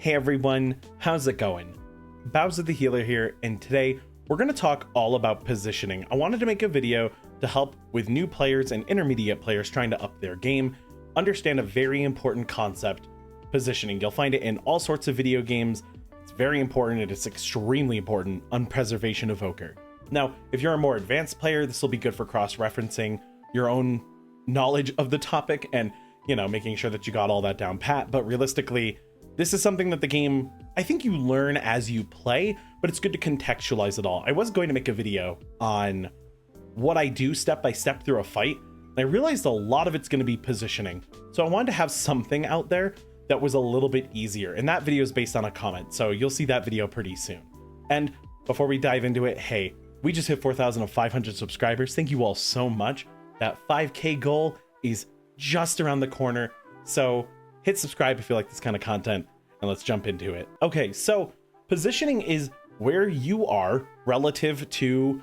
Hey everyone, how's it going? Bowser the Healer here, and today we're going to talk all about positioning. I wanted to make a video to help with new players and intermediate players trying to up their game, understand a very important concept, positioning. You'll find it in all sorts of video games. It's very important, and it's extremely important on Preservation Evoker. Now, if you're a more advanced player, this will be good for cross-referencing your own knowledge of the topic and, making sure that you got all that down pat. But realistically, this is something that the game, I think you learn as you play, but it's good to contextualize it all. I was going to make a video on what I do step by step through a fight, and I realized a lot of it's going to be positioning. So I wanted to have something out there that was a little bit easier, and that video is based on a comment, so you'll see that video pretty soon. And before we dive into it, hey, we just hit 4,500 subscribers. Thank you all so much. That 5K goal is just around the corner, so hit subscribe if you like this kind of content, and let's jump into it. Okay, so positioning is where you are relative to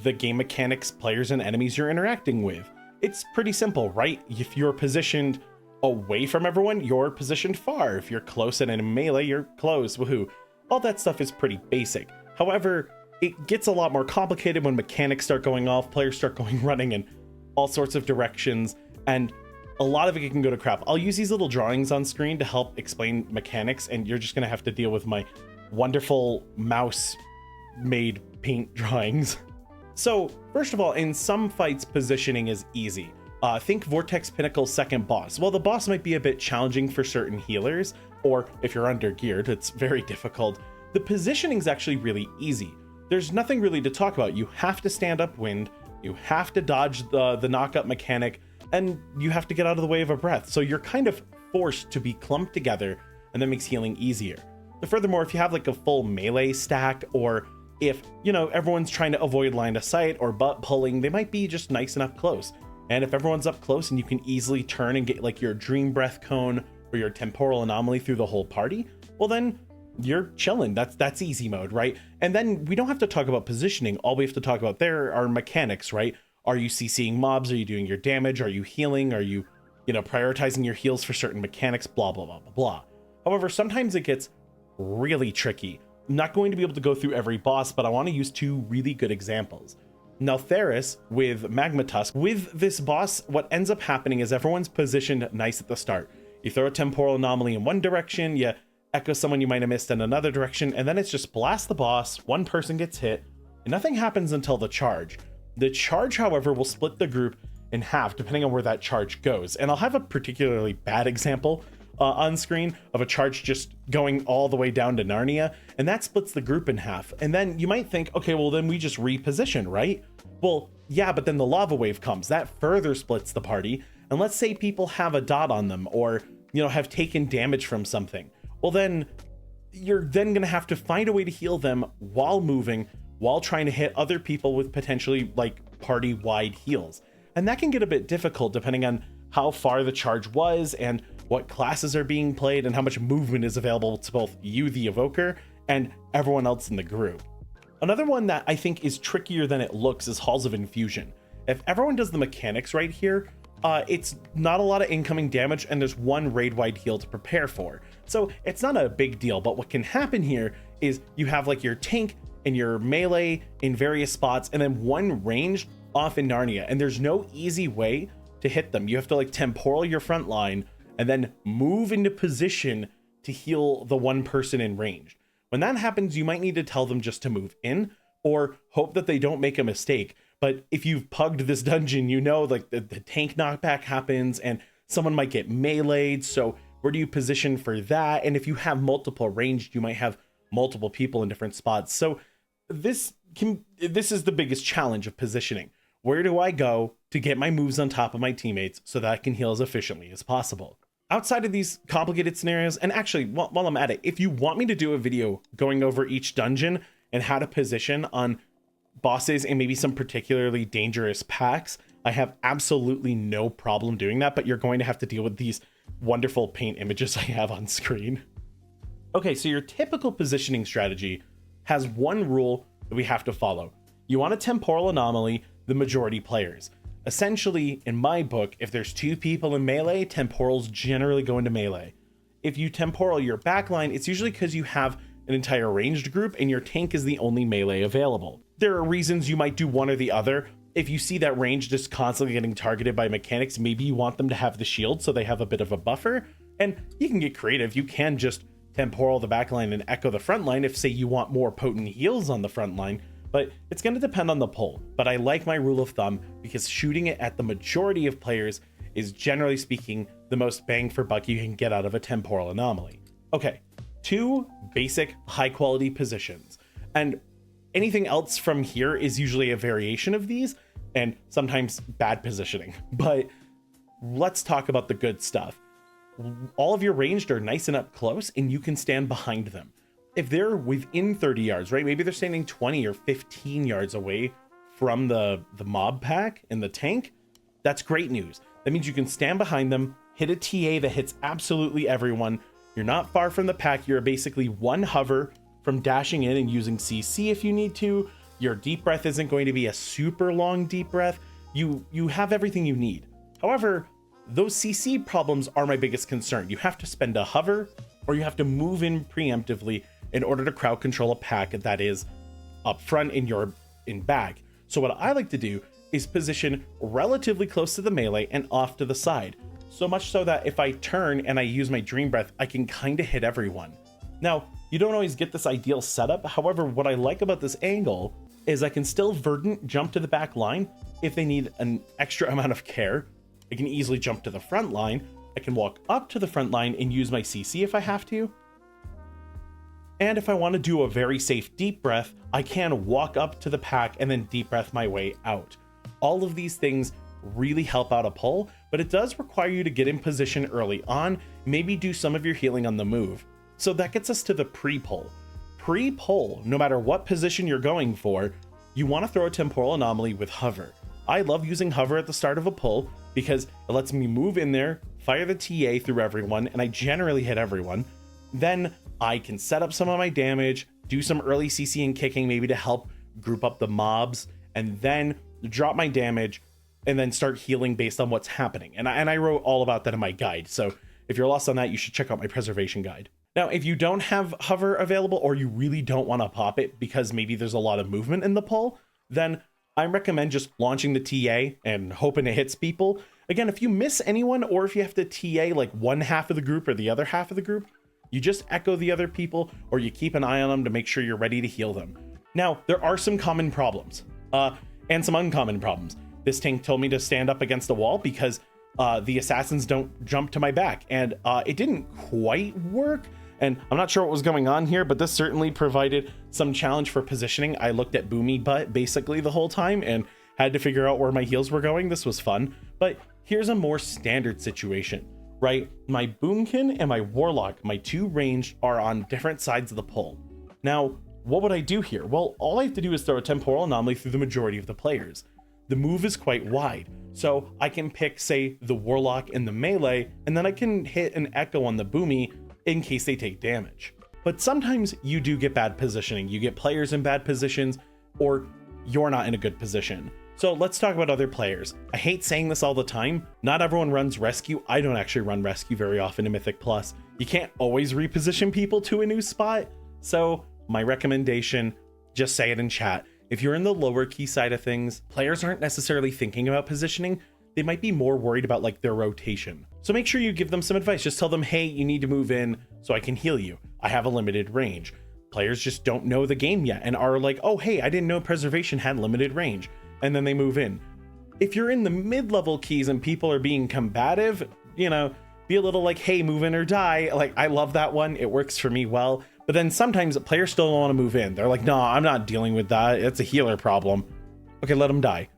the game mechanics, players, and enemies you're interacting with. It's pretty simple, right? If you're positioned away from everyone, you're positioned far. If you're close and in melee, you're close, woohoo. All that stuff is pretty basic. However, it gets a lot more complicated when mechanics start going off, players start going running in all sorts of directions, and a lot of it can go to crap. I'll use these little drawings on screen to help explain mechanics, and you're just gonna have to deal with my wonderful mouse-made paint drawings. So, first of all, in some fights, positioning is easy. Think Vortex Pinnacle's second boss. Well, the boss might be a bit challenging for certain healers, or if you're under-geared, it's very difficult. The positioning is actually really easy. There's nothing really to talk about. You have to stand upwind, you have to dodge the knock-up mechanic, and you have to get out of the way of a breath. So you're kind of forced to be clumped together, and that makes healing easier. But furthermore, if you have like a full melee stack, or if, everyone's trying to avoid line of sight or butt pulling, they might be just nice and up close. And if everyone's up close and you can easily turn and get like your dream breath cone or your temporal anomaly through the whole party, well then you're chilling. That's easy mode, right? And then we don't have to talk about positioning. All we have to talk about there are mechanics, right? Are you CCing mobs? Are you doing your damage? Are you healing? Are you, prioritizing your heals for certain mechanics? Blah, blah, blah, blah, blah. However, sometimes it gets really tricky. I'm not going to be able to go through every boss, but I want to use two really good examples. Now, Theris with Magma Tusk. With this boss, what ends up happening is everyone's positioned nice at the start. You throw a temporal anomaly in one direction, you echo someone you might have missed in another direction, and then it's just blast the boss, one person gets hit, and nothing happens until the charge. The charge, however, will split the group in half depending on where that charge goes. And I'll have a particularly bad example on screen of a charge just going all the way down to Narnia, and that splits the group in half. And then you might think, okay, well then we just reposition, right? Well, yeah, but then the lava wave comes. That further splits the party. And let's say people have a dot on them or, have taken damage from something. Well, then you're then going to have to find a way to heal them while moving, while trying to hit other people with potentially like party-wide heals. And that can get a bit difficult depending on how far the charge was and what classes are being played and how much movement is available to both you, the evoker, and everyone else in the group. Another one that I think is trickier than it looks is Halls of Infusion. If everyone does the mechanics right here, it's not a lot of incoming damage and there's one raid-wide heal to prepare for. So it's not a big deal, but what can happen here is you have like your tank and your melee in various spots, and then one ranged off in Narnia, and there's no easy way to hit them. You have to like temporal your front line and then move into position to heal the one person in range. When that happens, you might need to tell them just to move in or hope that they don't make a mistake. But if you've pugged this dungeon, like the tank knockback happens and someone might get meleeed. So where do you position for that? And if you have multiple ranged, you might have multiple people in different spots. So this is the biggest challenge of positioning. Where do I go to get my moves on top of my teammates so that I can heal as efficiently as possible? Outside of these complicated scenarios, and actually while I'm at it, if you want me to do a video going over each dungeon and how to position on bosses and maybe some particularly dangerous packs, I have absolutely no problem doing that, but you're going to have to deal with these wonderful paint images I have on screen. Okay, so your typical positioning strategy has one rule that we have to follow. You want a temporal anomaly, the majority players. Essentially, in my book, if there's two people in melee, temporals generally go into melee. if you temporal your backline, it's usually because you have an entire ranged group and your tank is the only melee available. There are reasons you might do one or the other. If you see that range just constantly getting targeted by mechanics, maybe you want them to have the shield so they have a bit of a buffer, and you can get creative. You can just temporal the backline and echo the front line if, say, you want more potent heals on the front line, but it's going to depend on the pull. But I like my rule of thumb because shooting it at the majority of players is, generally speaking, the most bang for buck you can get out of a temporal anomaly. Okay, 2 basic high quality positions, and anything else from here is usually a variation of these and sometimes bad positioning. But let's talk about the good stuff. All of your ranged are nice and up close and you can stand behind them. If they're within 30 yards, right? Maybe they're standing 20 or 15 yards away from the mob pack and the tank. That's great news. That means you can stand behind them, hit a TA that hits absolutely everyone. You're not far from the pack. You're basically one hover from dashing in and using CC if you need to. Your deep breath isn't going to be a super long deep breath. You have everything you need. However, those CC problems are my biggest concern. You have to spend a hover or you have to move in preemptively in order to crowd control a pack that is up front in bag. So what I like to do is position relatively close to the melee and off to the side. So much so that if I turn and I use my dream breath, I can kind of hit everyone. Now, you don't always get this ideal setup. However, what I like about this angle is I can still verdant jump to the back line if they need an extra amount of care. I can easily jump to the front line. I can walk up to the front line and use my CC if I have to. And if I want to do a very safe deep breath, I can walk up to the pack and then deep breath my way out. All of these things really help out a pull, but it does require you to get in position early on, maybe do some of your healing on the move. So that gets us to the pre-pull. Pre-pull, no matter what position you're going for, you want to throw a temporal anomaly with hover. I love using hover at the start of a pull because it lets me move in there, fire the TA through everyone, and I generally hit everyone. Then I can set up some of my damage, do some early CC and kicking maybe to help group up the mobs, and then drop my damage and then start healing based on what's happening. And I wrote all about that in my guide. So if you're lost on that, you should check out my preservation guide. Now, if you don't have hover available or you really don't want to pop it because maybe there's a lot of movement in the pull, then I recommend just launching the TA and hoping it hits people. Again, if you miss anyone or if you have to TA like one half of the group or the other half of the group, you just echo the other people or you keep an eye on them to make sure you're ready to heal them. Now, there are some common problems and some uncommon problems. This tank told me to stand up against a wall because the assassins don't jump to my back, and it didn't quite work. And I'm not sure what was going on here, but this certainly provided some challenge for positioning. I looked at Boomy Butt basically the whole time and had to figure out where my heals were going. This was fun, but here's a more standard situation, right? My Boomkin and my Warlock, my 2 ranged, are on different sides of the pull. Now, what would I do here? Well, all I have to do is throw a temporal anomaly through the majority of the players. The move is quite wide, so I can pick, say, the Warlock in the melee, and then I can hit an echo on the Boomy in case they take damage. But sometimes you do get bad positioning. You get players in bad positions, or you're not in a good position. So let's talk about other players. I hate saying this all the time. Not everyone runs rescue. I don't actually run rescue very often in Mythic Plus. You can't always reposition people to a new spot. So my recommendation, just say it in chat. If you're in the lower key side of things, players aren't necessarily thinking about positioning. They might be more worried about like their rotation. So make sure you give them some advice. Just tell them, hey, you need to move in so I can heal you. I have a limited range. Players just don't know the game yet and are like, oh, hey, I didn't know preservation had limited range. And then they move in. If you're in the mid-level keys and people are being combative, you know, be a little like, hey, move in or die. Like, I love that one. It works for me well. But then sometimes players still don't want to move in. They're like, no, I'm not dealing with that. It's a healer problem. Okay, let them die.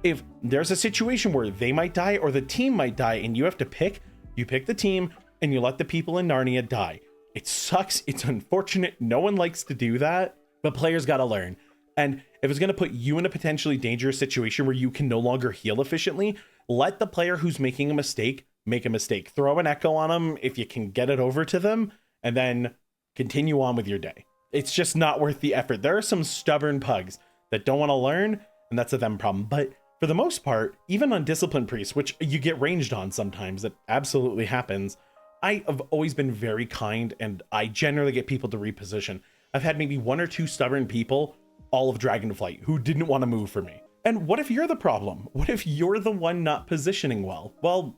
If there's a situation where they might die or the team might die and you have to pick, you pick the team and you let the people in Narnia die. It sucks. It's unfortunate. No one likes to do that, but players got to learn. And if it's going to put you in a potentially dangerous situation where you can no longer heal efficiently, let the player who's making a mistake make a mistake. Throw an echo on them if you can get it over to them, and then continue on with your day. It's just not worth the effort. There are some stubborn pugs that don't want to learn, and that's a them problem. But for the most part, even on Discipline Priest, which you get ranged on sometimes, that absolutely happens, I have always been very kind, and I generally get people to reposition. I've had maybe 1 or 2 stubborn people all of Dragonflight who didn't want to move for me. And what if you're the problem? What if you're the one not positioning well? Well,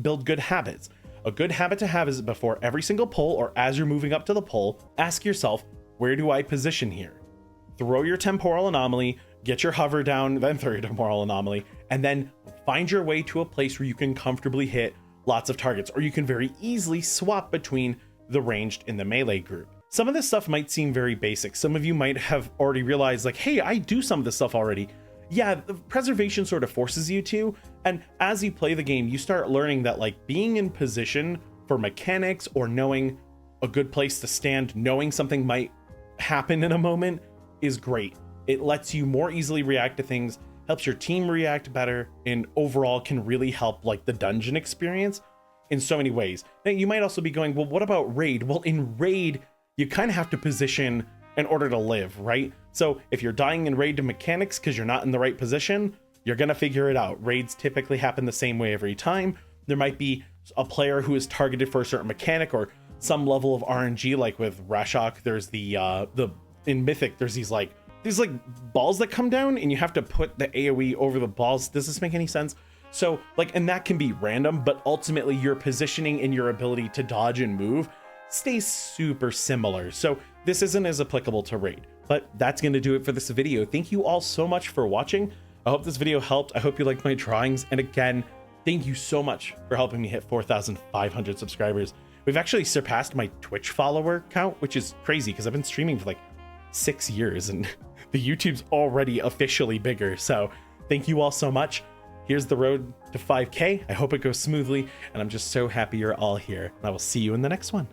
build good habits. A good habit to have is before every single pull, or as you're moving up to the pull, ask yourself, where do I position here? Throw your temporal anomaly, get your hover down, then throw your temporal anomaly, and then find your way to a place where you can comfortably hit lots of targets, or you can very easily swap between the ranged and the melee group. Some of this stuff might seem very basic. Some of you might have already realized like, hey, I do some of this stuff already. Yeah, the preservation sort of forces you to, and as you play the game, you start learning that like being in position for mechanics or knowing a good place to stand, knowing something might happen in a moment is great. It lets you more easily react to things, helps your team react better, and overall can really help like the dungeon experience in so many ways. Now you might also be going, well, what about raid? Well, in raid, you kind of have to position in order to live, right? So if you're dying in raid to mechanics because you're not in the right position, you're gonna figure it out. Raids typically happen the same way every time. There might be a player who is targeted for a certain mechanic or some level of RNG, like with Rashok, there's the in Mythic, there's these balls that come down and you have to put the AoE over the balls. Does this make any sense? So like, and that can be random, but ultimately your positioning and your ability to dodge and move stays super similar. So this isn't as applicable to raid, but that's going to do it for this video. Thank you all so much for watching. I hope this video helped. I hope you liked my drawings. And again, thank you so much for helping me hit 4,500 subscribers. We've actually surpassed my Twitch follower count, which is crazy because I've been streaming for like 6 years and the YouTube's already officially bigger. So thank you all so much. Here's the road to 5K. I hope it goes smoothly, and I'm just so happy you're all here. And I will see you in the next one.